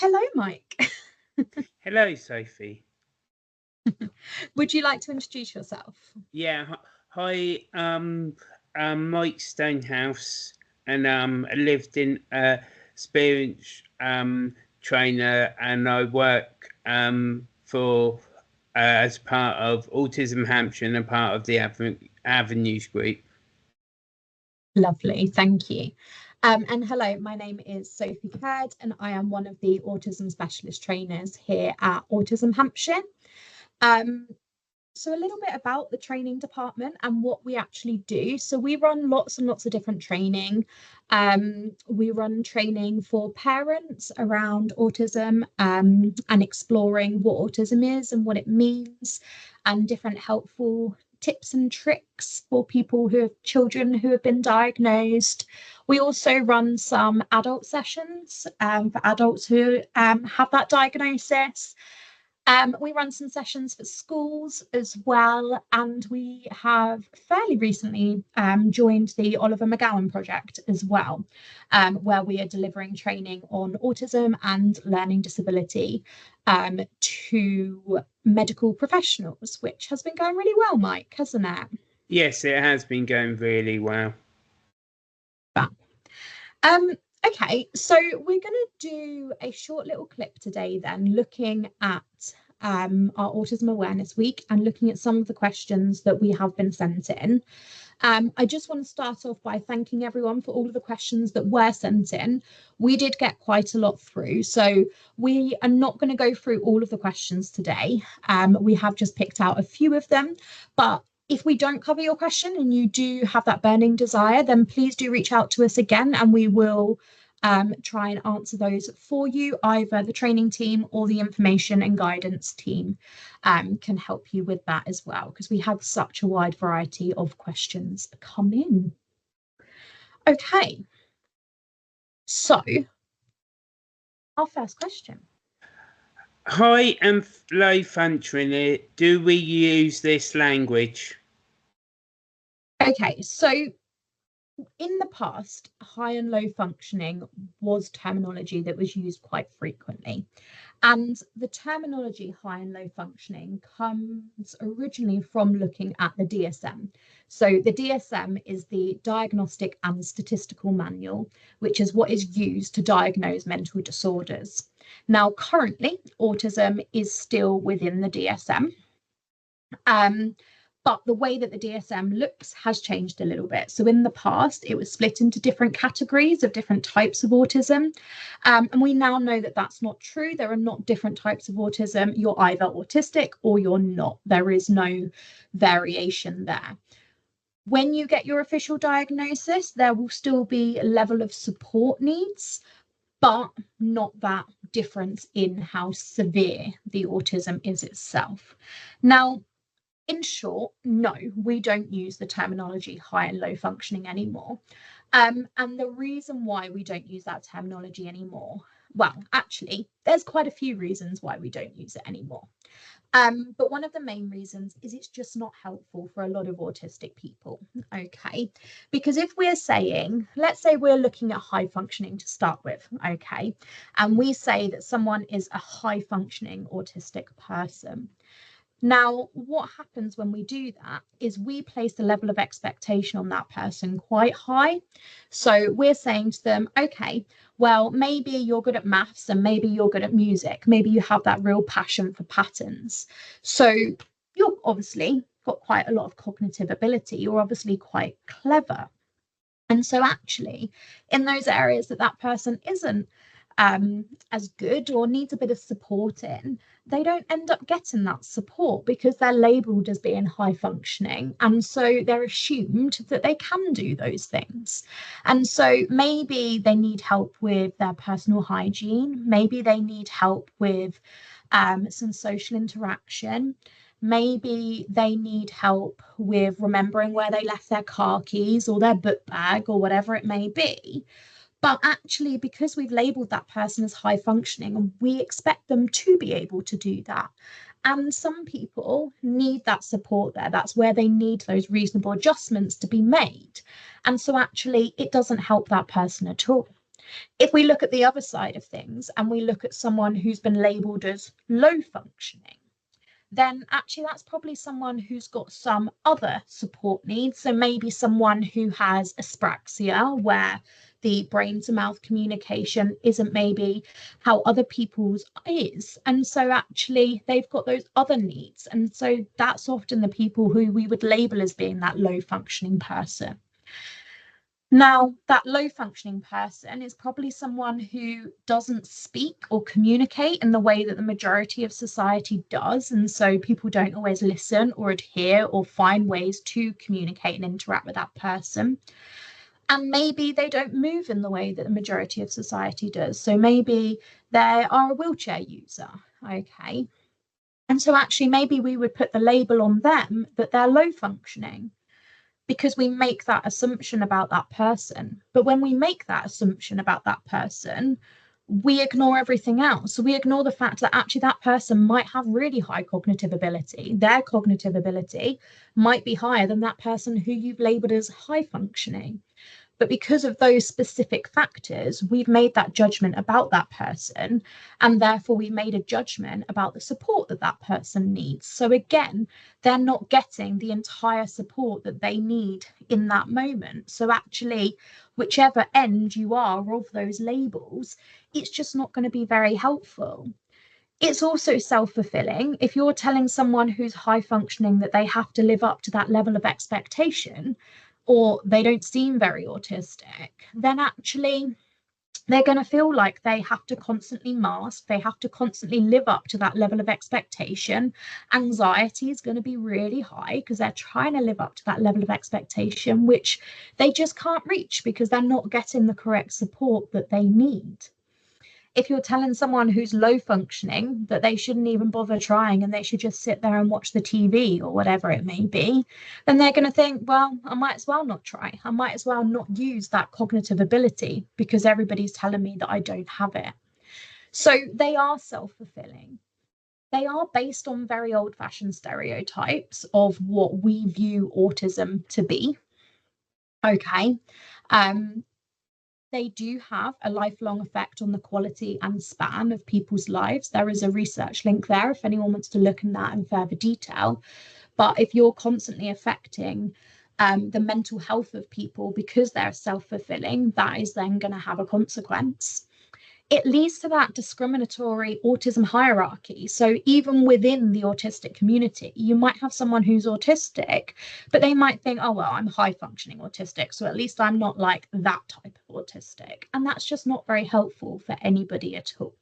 Hello, Mike. Hello, Sophie. Would you like to introduce yourself? Yeah, hi. Mike Stonehouse, and I lived in experience trainer, and I work for as part of Autism Hampshire and a part of the Avenues group. Lovely, thank you. And hello, my name is Sophie Caird, and I am one of the autism specialist trainers here at Autism Hampshire. So a little bit about the training department and what we actually do. So we run lots and lots of different training. We run training for parents around autism and exploring what autism is and what it means, and different helpful tips and tricks for people who have children who have been diagnosed. We also run some adult sessions for adults who have that diagnosis. We run some sessions for schools as well, and we have fairly recently joined the Oliver McGowan project as well, where we are delivering training on autism and learning disability to medical professionals, which has been going really well, Mike, hasn't it? Yes, it has been going really well. Okay, so we're going to do a short little clip today then, looking at our Autism Awareness Week and looking at some of the questions that we have been sent in. I just want to start off by thanking everyone for all of the questions that were sent in. We did get quite a lot through, so we are not going to go through all of the questions today. We have just picked out a few of them, but if we don't cover your question and you do have that burning desire, then please do reach out to us again and we will try and answer those for you. Either the training team or the information and guidance team can help you with that as well, because we had such a wide variety of questions come in. Okay, so our first question. High and low functioning, do we use this language? Okay, so in the past, high and low functioning was terminology that was used quite frequently. And the terminology high and low functioning comes originally from looking at the DSM. So the DSM is the Diagnostic and Statistical Manual, which is what is used to diagnose mental disorders. Now, currently, autism is still within the DSM. But the way that the DSM looks has changed a little bit. So in the past, it was split into different categories of different types of autism. And we now know that that's not true. There are not different types of autism. You're either autistic or you're not. There is no variation there. When you get your official diagnosis, there will still be a level of support needs, but not that difference in how severe the autism is itself. Now, in short, no, we don't use the terminology high and low functioning anymore. And the reason why we don't use that terminology anymore, well, actually, there's quite a few reasons why we don't use it anymore. But one of the main reasons is it's just not helpful for a lot of autistic people, okay? Because if we're saying, let's say we're looking at high functioning to start with, okay? And we say that someone is a high functioning autistic person. Now, what happens when we do that is we place a level of expectation on that person quite high. So we're saying to them, okay, well, maybe you're good at maths and maybe you're good at music. Maybe you have that real passion for patterns. So you're obviously got quite a lot of cognitive ability. You're obviously quite clever. And so actually, in those areas that person isn't as good or needs a bit of support in, they don't end up getting that support because they're labelled as being high functioning. And so they're assumed that they can do those things. And so maybe they need help with their personal hygiene. Maybe they need help with some social interaction. Maybe they need help with remembering where they left their car keys or their book bag or whatever it may be. But actually, because we've labelled that person as high functioning and we expect them to be able to do that. And some people need that support there. That's where they need those reasonable adjustments to be made. And so actually, it doesn't help that person at all. If we look at the other side of things and we look at someone who's been labelled as low functioning, then actually that's probably someone who's got some other support needs. So maybe someone who has apraxia, where the brain to mouth communication isn't maybe how other people's is. And so actually they've got those other needs. And so that's often the people who we would label as being that low functioning person. Now, that low functioning person is probably someone who doesn't speak or communicate in the way that the majority of society does. And so people don't always listen or adhere or find ways to communicate and interact with that person. And maybe they don't move in the way that the majority of society does. So maybe they are a wheelchair user. Okay. And so actually, maybe we would put the label on them that they're low functioning, because we make that assumption about that person. But when we make that assumption about that person, we ignore everything else. So we ignore the fact that actually that person might have really high cognitive ability. Their cognitive ability might be higher than that person who you've labeled as high functioning. But because of those specific factors, we've made that judgment about that person, and therefore we made a judgment about the support that that person needs. So again, they're not getting the entire support that they need in that moment. So actually, whichever end you are of those labels, it's just not going to be very helpful. It's also self-fulfilling. If you're telling someone who's high functioning that they have to live up to that level of expectation, or they don't seem very autistic, then actually they're going to feel like they have to constantly mask, they have to constantly live up to that level of expectation. Anxiety is going to be really high because they're trying to live up to that level of expectation, which they just can't reach because they're not getting the correct support that they need. If you're telling someone who's low functioning that they shouldn't even bother trying and they should just sit there and watch the TV or whatever it may be, then they're going to think, well, I might as well not try. I might as well not use that cognitive ability because everybody's telling me that I don't have it. So they are self-fulfilling. They are based on very old-fashioned stereotypes of what we view autism to be. Okay. They do have a lifelong effect on the quality and span of people's lives. There is a research link there if anyone wants to look in that in further detail. But if you're constantly affecting the mental health of people because they're self-fulfilling, that is then going to have a consequence. It leads to that discriminatory autism hierarchy. So even within the autistic community, you might have someone who's autistic, but they might think, oh, well, I'm high functioning autistic, so at least I'm not like that type of autistic. And that's just not very helpful for anybody at all.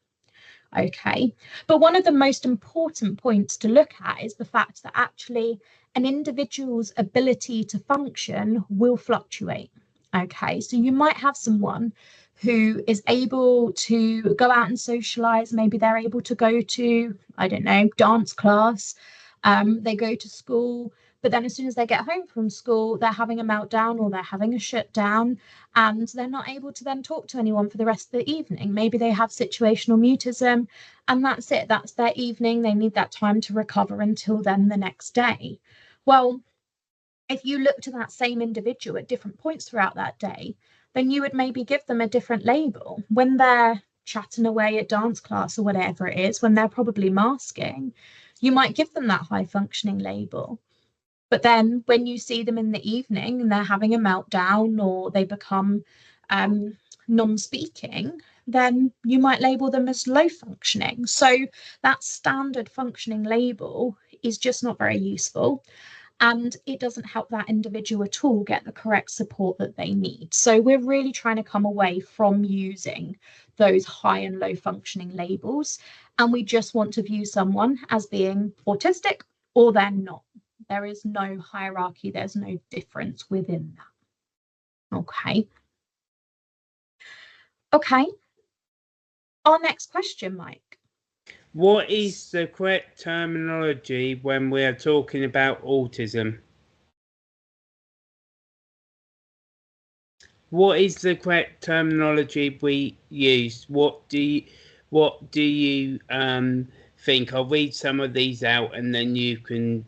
Okay, but one of the most important points to look at is the fact that actually an individual's ability to function will fluctuate. Okay, so you might have someone who is able to go out and socialize. Maybe they're able to go to, I don't know, dance class. They go to school, but then as soon as they get home from school, they're having a meltdown or they're having a shutdown, and they're not able to then talk to anyone for the rest of the evening. Maybe they have situational mutism, and that's it. That's their evening. They need that time to recover until then the next day. Well, if you look to that same individual at different points throughout that day, then you would maybe give them a different label. When they're chatting away at dance class or whatever it is, when they're probably masking, you might give them that high functioning label. But then when you see them in the evening and they're having a meltdown or they become non-speaking, then you might label them as low functioning. So that standard functioning label is just not very useful. And it doesn't help that individual at all get the correct support that they need. So we're really trying to come away from using those high and low functioning labels. And we just want to view someone as being autistic or they're not. There is no hierarchy. There's no difference within that. Okay. Okay. Our next question, Mike. What is the correct terminology when we are talking about autism? What is the correct terminology we use? What do you think? I'll read some of these out and then you can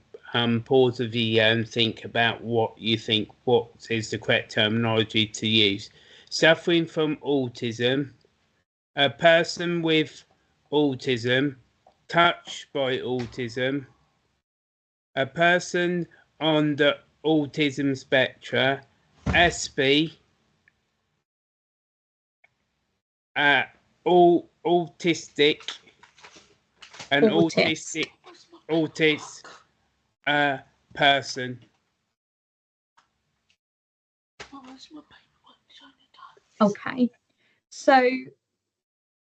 pause the video and think about what you think, what is the correct terminology to use. suffering from autism, a person with autism, touched by autism, a person on the autism spectrum, SB, autistic, an autistic person. Okay, so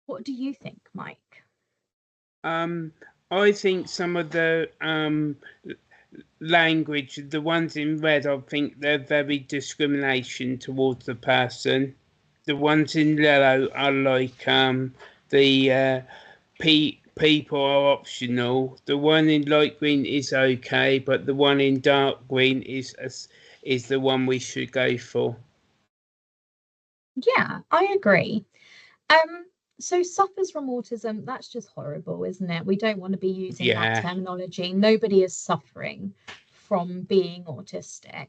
what do you think, Mike? I think some of the language, the ones in red, I think they're very discrimination towards the person. The ones in yellow are like the people are optional. The one in light green is okay, but the one in dark green is the one we should go for. Yeah, I agree. So suffers from autism, that's just horrible, isn't it? We don't want to be using that terminology. Nobody is suffering from being autistic.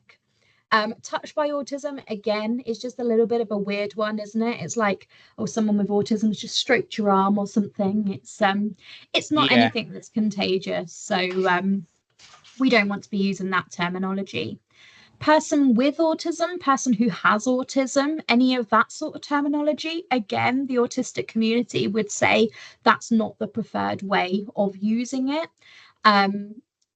Touched by autism, again, is just a little bit of a weird one, isn't it? It's like, oh, someone with autism just stroked your arm or something. It's not anything that's contagious. So we don't want to be using that terminology. Person with autism, person who has autism, any of that sort of terminology, again, the autistic community would say that's not the preferred way of using it.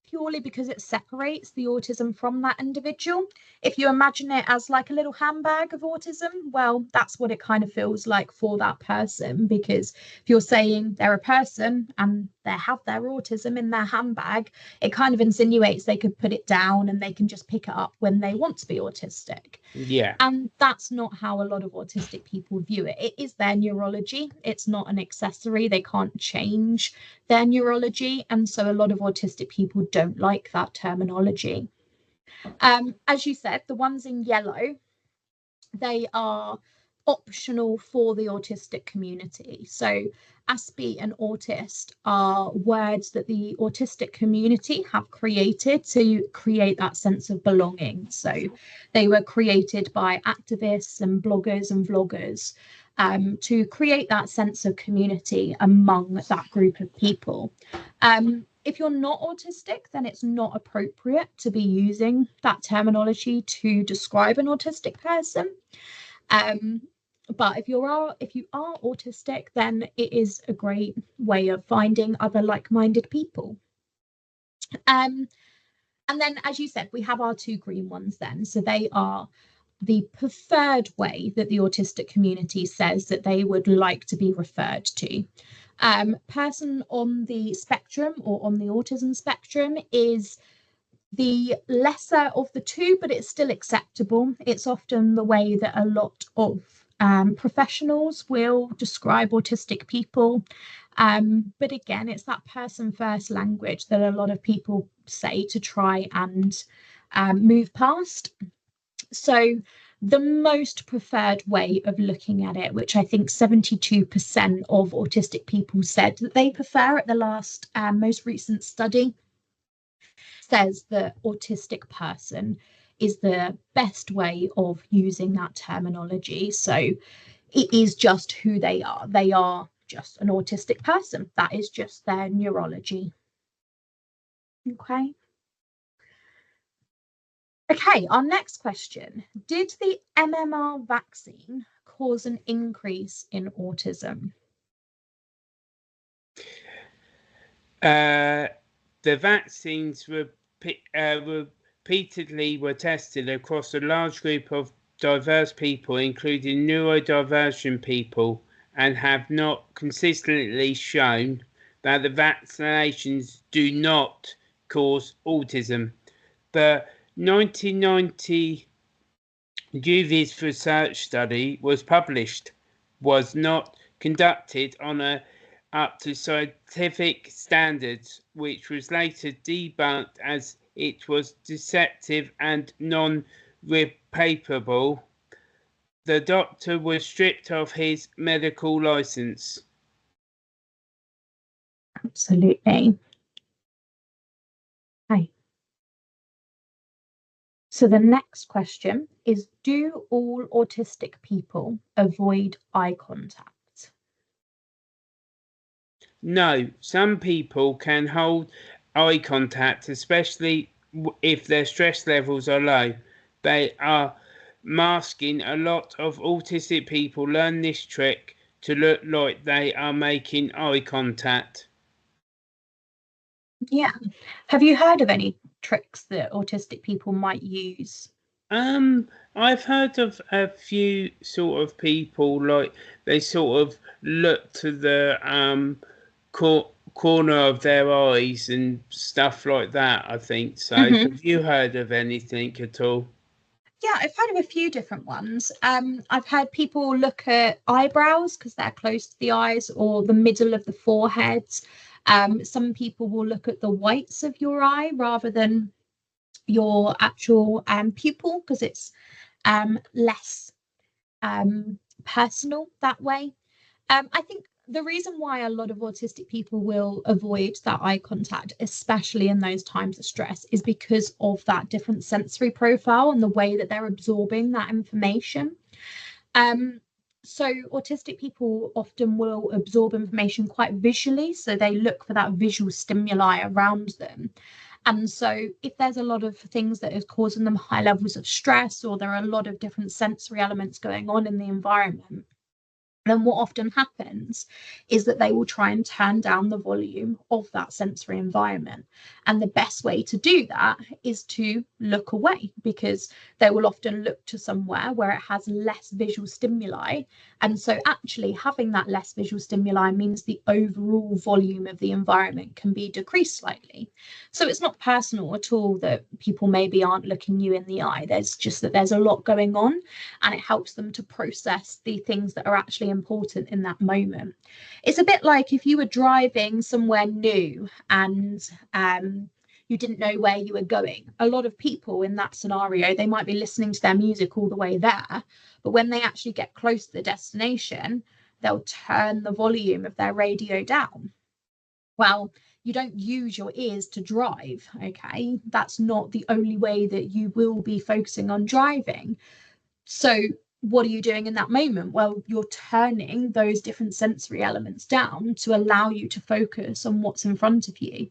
Purely because it separates the autism from that individual. If you imagine it as like a little handbag of autism, well, that's what it kind of feels like for that person. Because if you're saying they're a person and they have their autism in their handbag, it kind of insinuates they could put it down and they can just pick it up when they want to be autistic. Yeah. And that's not how a lot of autistic people view it. It is their neurology. It's not an accessory. They can't change their neurology. And so a lot of autistic people don't like that terminology. As you said, the ones in yellow, they are optional for the autistic community. So Aspie and autist are words that the autistic community have created to create that sense of belonging. So they were created by activists and bloggers and vloggers to create that sense of community among that group of people. If you're not autistic, then it's not appropriate to be using that terminology to describe an autistic person. But if you are autistic, then it is a great way of finding other like-minded people. And then, as you said, we have our two green ones then. So they are the preferred way that the autistic community says that they would like to be referred to. Person on the spectrum or on the autism spectrum is the lesser of the two, but it's still acceptable. It's often the way that a lot of professionals will describe autistic people. But again, it's that person first language that a lot of people say to try and move past. So the most preferred way of looking at it, which I think 72% of autistic people said that they prefer at the last most recent study, says that autistic person is the best way of using that terminology. So it is just who they are. They are just an autistic person. That is just their neurology. Okay. Okay, our next question. Did the MMR vaccine cause an increase in autism? The vaccines repeatedly were tested across a large group of diverse people, including neurodivergent people, and have not consistently shown that the vaccinations do not cause autism. The 1990 UV's research study was not conducted on up to scientific standards, which was later debunked as it was deceptive and non-repapable. The doctor was stripped of his medical license. Absolutely. Okay. So the next question is, do all autistic people avoid eye contact? No, some people can hold eye contact, especially if their stress levels are low. They are masking. A lot of autistic people learn this trick to look like they are making eye contact. Yeah. Have you heard of any tricks that autistic people might use? I've heard of a few sort of people, like they sort of look to the corner of their eyes and stuff like that, I think so. Have you heard of anything at all? Yeah, I've heard of a few different ones. I've had people look at eyebrows because they're close to the eyes, or the middle of the forehead. Some people will look at the whites of your eye rather than your actual pupil because it's less personal that way. I think the reason why a lot of autistic people will avoid that eye contact, especially in those times of stress, is because of that different sensory profile and the way that they're absorbing that information. Um, so autistic people often will absorb information quite visually, so they look for that visual stimuli around them. And so if there's a lot of things that is causing them high levels of stress, or there are a lot of different sensory elements going on in the environment, then what often happens is that they will try and turn down the volume of that sensory environment. And the best way to do that is to look away, because they will often look to somewhere where it has less visual stimuli. And so actually having that less visual stimuli means the overall volume of the environment can be decreased slightly. So it's not personal at all that people maybe aren't looking you in the eye. There's just that there's a lot going on, and it helps them to process the things that are actually important in that moment. It's a bit like if you were driving somewhere new and you didn't know where you were going. A lot of people in that scenario, they might be listening to their music all the way there, but when they actually get close to the destination, they'll turn the volume of their radio down. Well, you don't use your ears to drive, okay? That's not the only way that you will be focusing on driving. So what are you doing in that moment? Well, you're turning those different sensory elements down to allow you to focus on what's in front of you.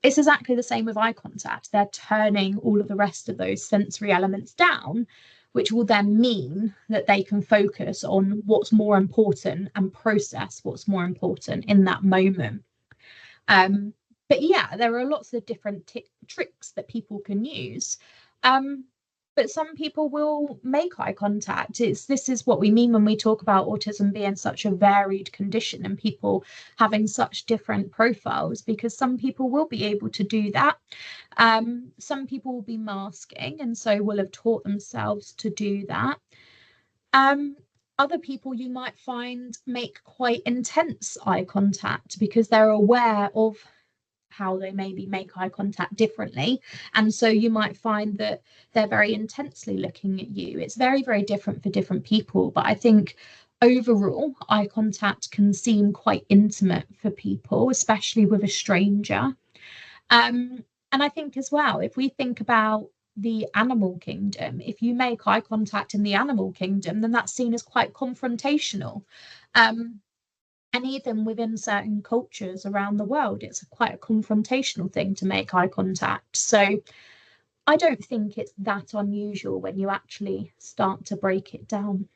It's exactly the same with eye contact. They're turning all of the rest of those sensory elements down, which will then mean that they can focus on what's more important and process what's more important in that moment. But yeah, there are lots of different tricks that people can use. But some people will make eye contact. This is what we mean when we talk about autism being such a varied condition and people having such different profiles, because some people will be able to do that. Some people will be masking, and so will have taught themselves to do that. Other people you might find make quite intense eye contact because they're aware of how they maybe make eye contact differently. And so you might find that they're very intensely looking at you. It's very, very different for different people. But I think overall, eye contact can seem quite intimate for people, especially with a stranger. And I think as well, if we think about the animal kingdom, if you make eye contact in the animal kingdom, then that's seen as quite confrontational. And even within certain cultures around the world, it's quite a confrontational thing to make eye contact. So I don't think it's that unusual when you actually start to break it down.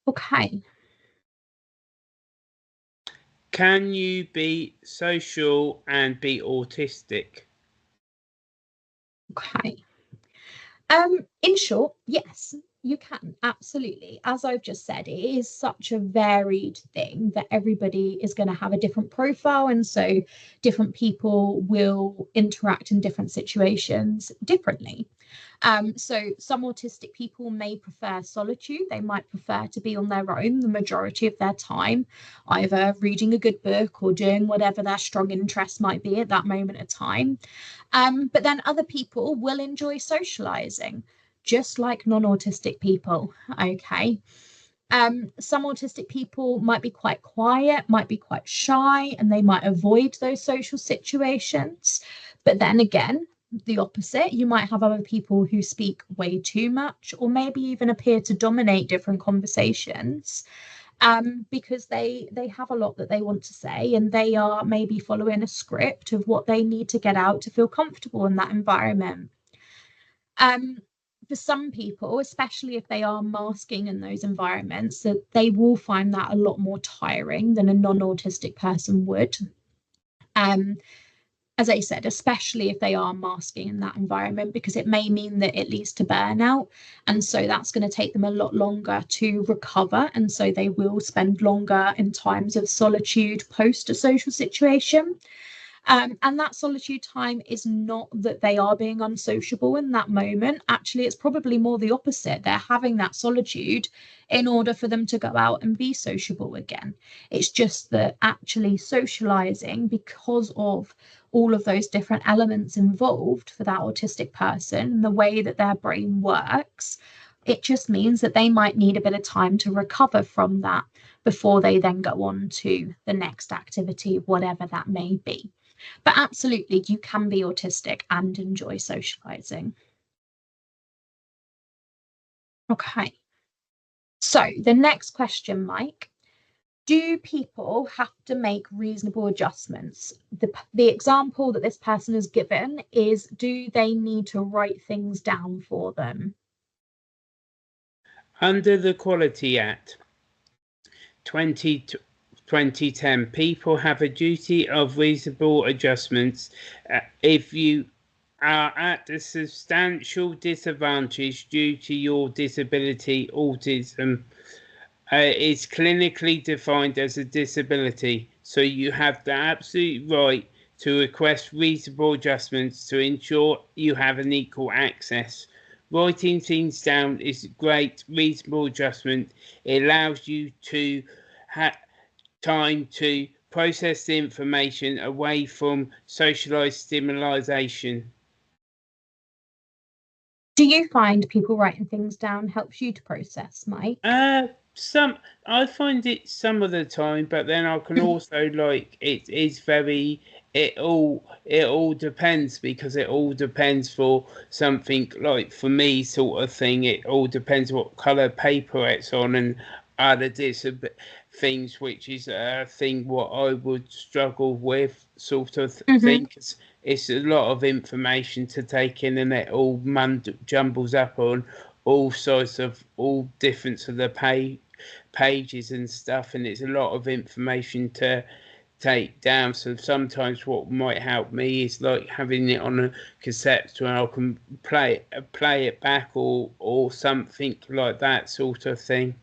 Okay. Can you be social and be autistic? Okay. In short, yes, you can, absolutely. As I've just said, it is such a varied thing that everybody is going to have a different profile, and so different people will interact in different situations differently. So some autistic people may prefer solitude. They might prefer to be on their own the majority of their time, either reading a good book or doing whatever their strong interest might be at that moment of time. But then other people will enjoy socializing, just like non-autistic people. Okay. Some autistic people might be quite quiet, might be quite shy, and they might avoid those social situations. But then again, the opposite. You might have other people who speak way too much, or maybe even appear to dominate different conversations, because they have a lot that they want to say, and they are maybe following a script of what they need to get out to feel comfortable in that environment. Um, for some people, especially if they are masking in those environments, that they will find that a lot more tiring than a non-autistic person would. Um, as I said, especially if they are masking in that environment, because it may mean that it leads to burnout. And so that's going to take them a lot longer to recover. And so they will spend longer in times of solitude post a social situation. And that solitude time is not that they are being unsociable in that moment. Actually, it's probably more the opposite. They're having that solitude in order for them to go out and be sociable again. It's just that actually socializing, because of all of those different elements involved for that autistic person and the way that their brain works, it just means that they might need a bit of time to recover from that before they then go on to the next activity, whatever that may be. But absolutely, you can be autistic and enjoy socializing. Okay. So the next question, Mike, do people have to make reasonable adjustments? The example that this person has given is, do they need to write things down for them? Under the Quality Act 2010, people have a duty of reasonable adjustments if you are at a substantial disadvantage due to your disability. Autism is clinically defined as a disability, so you have the absolute right to request reasonable adjustments to ensure you have an equal access. Writing things down is a great reasonable adjustment. It allows you to have time to process the information away from socialized stimulation. Do you find people writing things down helps you to process, Mike? Some I find it some of the time, but then I can also like it is very it all depends, because it all depends for something like for me sort of thing. It all depends what color paper it's on and other things, which is a thing what I would struggle with sort of thing. It's a lot of information to take in, and it all jumbles up on all sorts of all different of the pages and stuff, and it's a lot of information to take down. So sometimes what might help me is like having it on a cassette where I can play it back, or something like that sort of thing.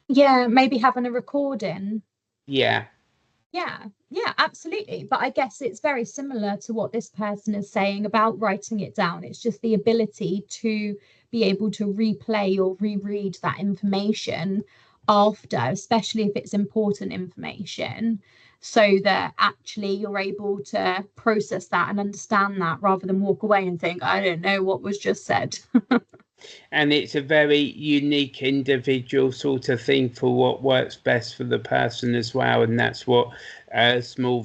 Yeah, maybe having a recording. Yeah. Yeah, absolutely. But I guess it's very similar to what this person is saying about writing it down. It's just the ability to be able to replay or reread that information after, especially if it's important information, so that actually you're able to process that and understand that rather than walk away and think, I don't know what was just said. And it's a very unique individual sort of thing for what works best for the person as well, and that's what small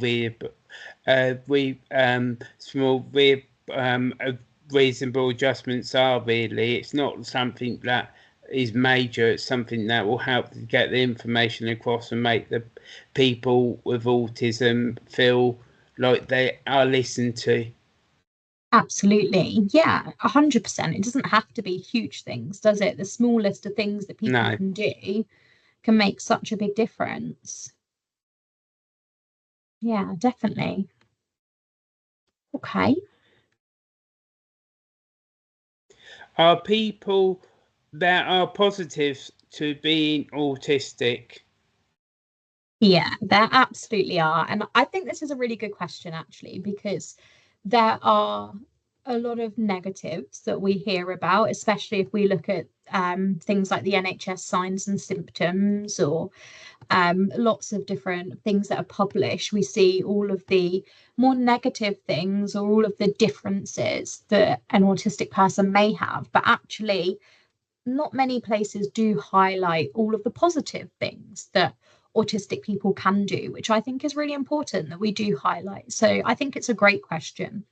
reasonable adjustments are. Really, it's not something that is major. It's something that will help to get the information across and make the people with autism feel like they are listened to. Absolutely. Yeah, 100%. It doesn't have to be huge things, does it? The smallest of things that people No. can do can make such a big difference. Yeah, definitely. Okay. Are people there are positives to being autistic? Yeah, there absolutely are. And I think this is a really good question, actually, because there are a lot of negatives that we hear about, especially if we look at things like the NHS signs and symptoms, or lots of different things that are published. We see all of the more negative things, or all of the differences that an autistic person may have. But actually, not many places do highlight all of the positive things that autistic people can do, which I think is really important that we do highlight. So I think it's a great question.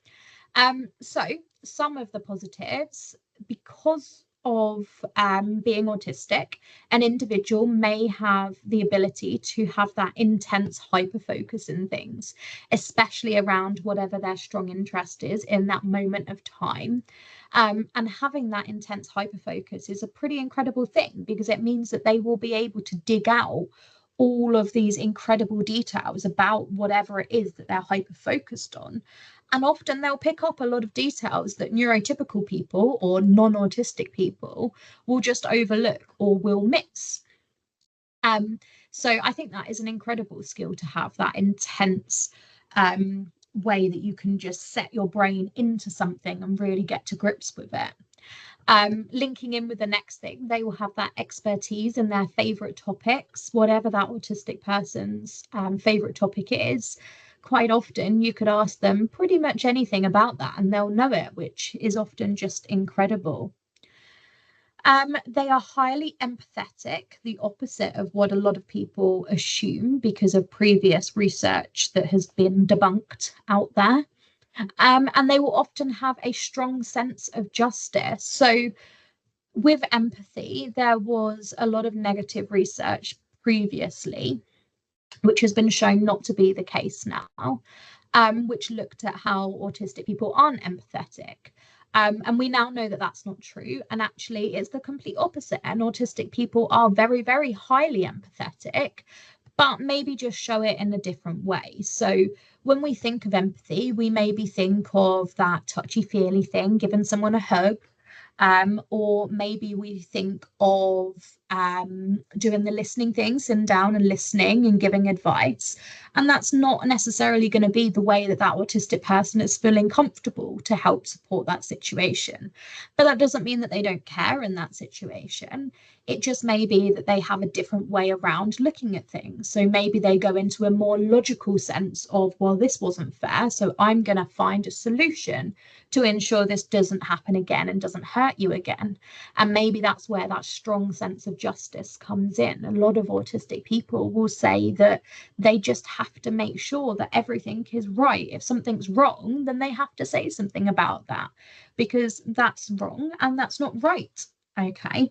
So some of the positives, because of being autistic, an individual may have the ability to have that intense hyper focus in things, especially around whatever their strong interest is in that moment of time. And having that intense hyper focus is a pretty incredible thing, because it means that they will be able to dig out all of these incredible details about whatever it is that they're hyper focused on. And often they'll pick up a lot of details that neurotypical people or non-autistic people will just overlook or will miss. Um, so I think that is an incredible skill to have, that intense way that you can just set your brain into something and really get to grips with it. Linking in with the next thing, they will have that expertise in their favorite topics, whatever that autistic person's favorite topic is. Quite often you could ask them pretty much anything about that and they'll know it, which is often just incredible. They are highly empathetic, the opposite of what a lot of people assume because of previous research that has been debunked out there. And they will often have a strong sense of justice. So, with empathy, there was a lot of negative research previously, which has been shown not to be the case now, which looked at how autistic people aren't empathetic. And we now know that that's not true. And actually, it's the complete opposite. And autistic people are very, very highly empathetic, but maybe just show it in a different way. So when we think of empathy, we maybe think of that touchy-feely thing, giving someone a hug, or maybe we think of doing the listening thing, sitting down and listening and giving advice. And that's not necessarily going to be the way that that autistic person is feeling comfortable to help support that situation. But that doesn't mean that they don't care in that situation. It just may be that they have a different way around looking at things. So maybe they go into a more logical sense of, well, this wasn't fair, so I'm going to find a solution to ensure this doesn't happen again and doesn't hurt you again. And maybe that's where that strong sense of justice comes in. A lot of autistic people will say that they just have to make sure that everything is right. If something's wrong, then they have to say something about that, because that's wrong and that's not right. Okay.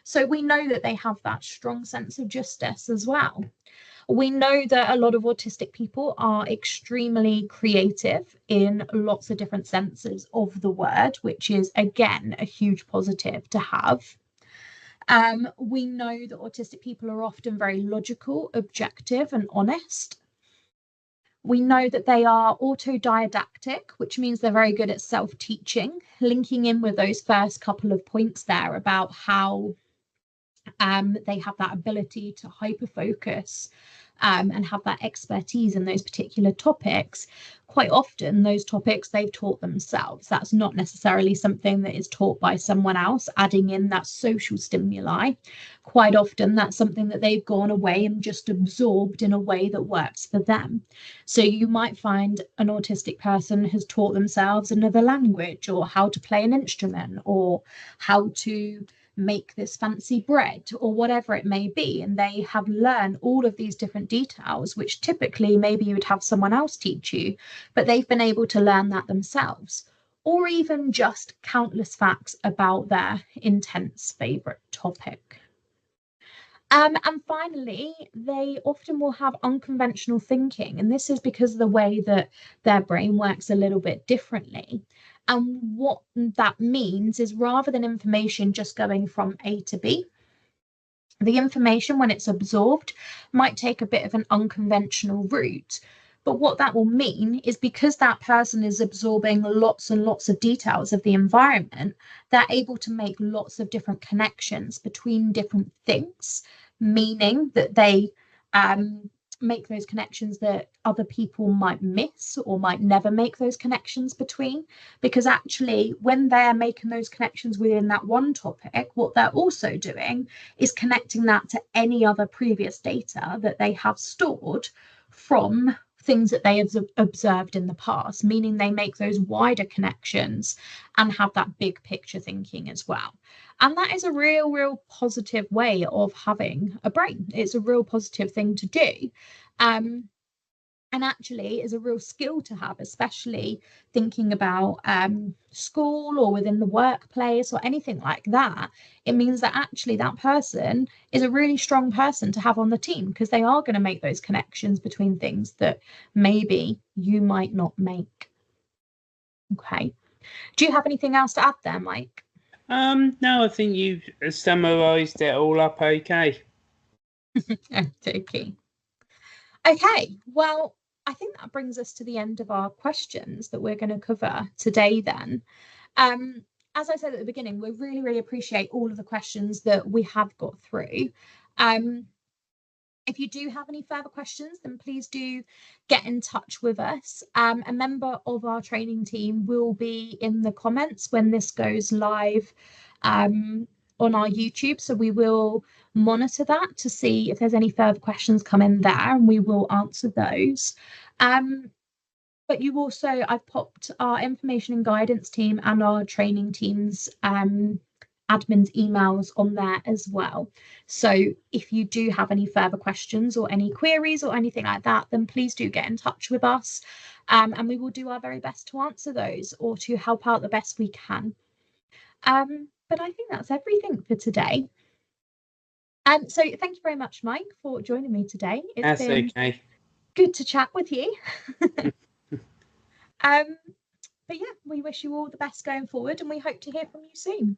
So we know that they have that strong sense of justice as well. We know that a lot of autistic people are extremely creative in lots of different senses of the word, which is, again, a huge positive to have. We know that autistic people are often very logical, objective, and honest. We know that they are autodidactic, which means they're very good at self-teaching, linking in with those first couple of points there about how they have that ability to hyper focus and have that expertise in those particular topics. Quite often, those topics they've taught themselves. That's not necessarily something that is taught by someone else, adding in that social stimuli. Quite often, that's something that they've gone away and just absorbed in a way that works for them. So you might find an autistic person has taught themselves another language, or how to play an instrument, or how to make this fancy bread, or whatever it may be, and they have learned all of these different details, which typically maybe you would have someone else teach you, but they've been able to learn that themselves. Or even just countless facts about their intense favorite topic. And finally, they often will have unconventional thinking, and this is because of the way that their brain works a little bit differently. And what that means is, rather than information just going from A to B, the information, when it's absorbed, might take a bit of an unconventional route. But what that will mean is, because that person is absorbing lots and lots of details of the environment, they're able to make lots of different connections between different things, meaning that they make those connections that other people might miss or might never make those connections between. Because actually, when they're making those connections within that one topic, what they're also doing is connecting that to any other previous data that they have stored from things that they have observed in the past, meaning they make those wider connections and have that big picture thinking as well. And that is a real positive way of having a brain. It's a real positive thing to do. and actually is a real skill to have, especially thinking about school or within the workplace or anything like that. It means that actually that person is a really strong person to have on the team, because they are going to make those connections between things that maybe you might not make. Okay. Do you have anything else to add there, Mike? No, I think you've summarised it all up okay. Okay. Okay, well, I think that brings us to the end of our questions that we're going to cover today then. Um, as I said at the beginning, we really, really appreciate all of the questions that we have got through. If you do have any further questions, then please do get in touch with us. A member of our training team will be in the comments when this goes live on our YouTube. So we will monitor that to see if there's any further questions come in there, and we will answer those. But you also, I've popped our information and guidance team and our training team's admin's emails on there as well. So if you do have any further questions or any queries or anything like that, then please do get in touch with us, and we will do our very best to answer those or to help out the best we can. But I think that's everything for today. So thank you very much, Mike, for joining me today. That's been okay. good to chat with you. But yeah, we wish you all the best going forward, and we hope to hear from you soon.